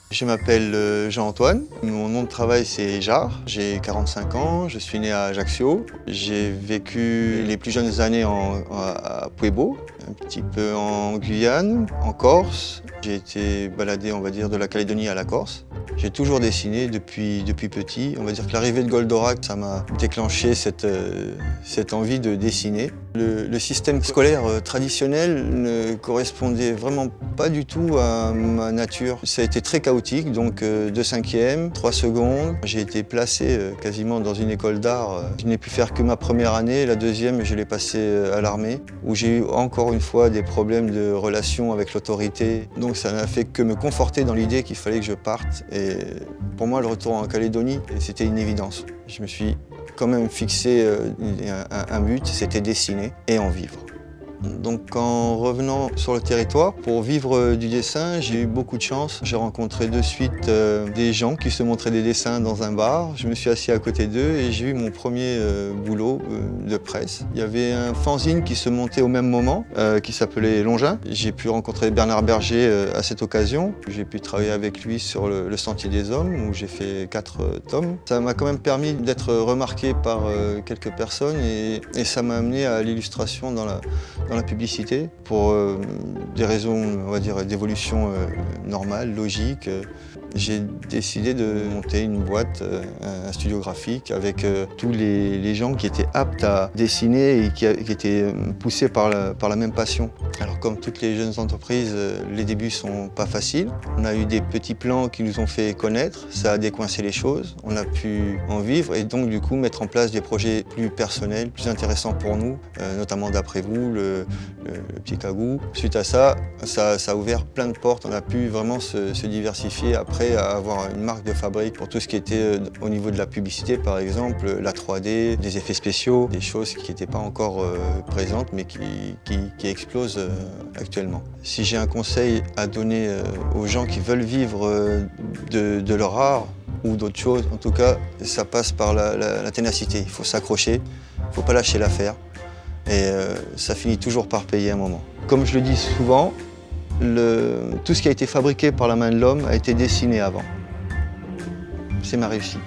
Je m'appelle Jean-Antoine, mon nom de travail c'est Jarre, j'ai 45 ans, je suis né à Ajaccio. J'ai vécu les plus jeunes années à Puebo, un petit peu en Guyane, en Corse. J'ai été baladé, on va dire, de la Calédonie à la Corse. J'ai toujours dessiné depuis petit. On va dire que l'arrivée de Goldorak, ça m'a déclenché cette envie de dessiner. Le système scolaire traditionnel ne correspondait vraiment pas du tout à ma nature. Ça a été très chaotique, donc de 5e, 3 secondes. J'ai été placé quasiment dans une école d'art. Je n'ai pu faire que ma première année. La deuxième, je l'ai passée à l'armée, où j'ai eu encore une fois des problèmes de relation avec l'autorité. Donc ça n'a fait que me conforter dans l'idée qu'il fallait que je parte. Et pour moi, le retour en Calédonie, c'était une évidence. Je me suis quand même fixé un but, c'était dessiner et en vivre. Donc en revenant sur le territoire, pour vivre du dessin, j'ai eu beaucoup de chance. J'ai rencontré de suite des gens qui se montraient des dessins dans un bar. Je me suis assis à côté d'eux et j'ai eu mon premier boulot de presse. Il y avait un fanzine qui se montait au même moment, qui s'appelait Longin. J'ai pu rencontrer Bernard Berger à cette occasion. J'ai pu travailler avec lui sur le Sentier des Hommes, où j'ai fait 4 tomes. Ça m'a quand même permis d'être remarqué par quelques personnes et ça m'a amené à l'illustration dans la publicité pour des raisons, on va dire, d'évolution normale, logique. J'ai décidé de monter une boîte, un studio graphique avec tous les gens qui étaient aptes à dessiner et qui étaient poussés par la même passion. Alors comme toutes les jeunes entreprises, les débuts sont pas faciles. On a eu des petits plans qui nous ont fait connaître, ça a décoincé les choses, on a pu en vivre et donc du coup mettre en place des projets plus personnels, plus intéressants pour nous, notamment d'après vous, le Petit Cagou. Suite à ça, ça a ouvert plein de portes, on a pu vraiment se diversifier après à avoir une marque de fabrique pour tout ce qui était au niveau de la publicité par exemple, la 3D, des effets spéciaux, des choses qui n'étaient pas encore présentes mais qui explosent actuellement. Si j'ai un conseil à donner aux gens qui veulent vivre de leur art ou d'autres choses, en tout cas ça passe par la ténacité, il faut s'accrocher, il ne faut pas lâcher l'affaire et ça finit toujours par payer un moment. Comme je le dis souvent, tout ce qui a été fabriqué par la main de l'homme a été dessiné avant. C'est ma réussite.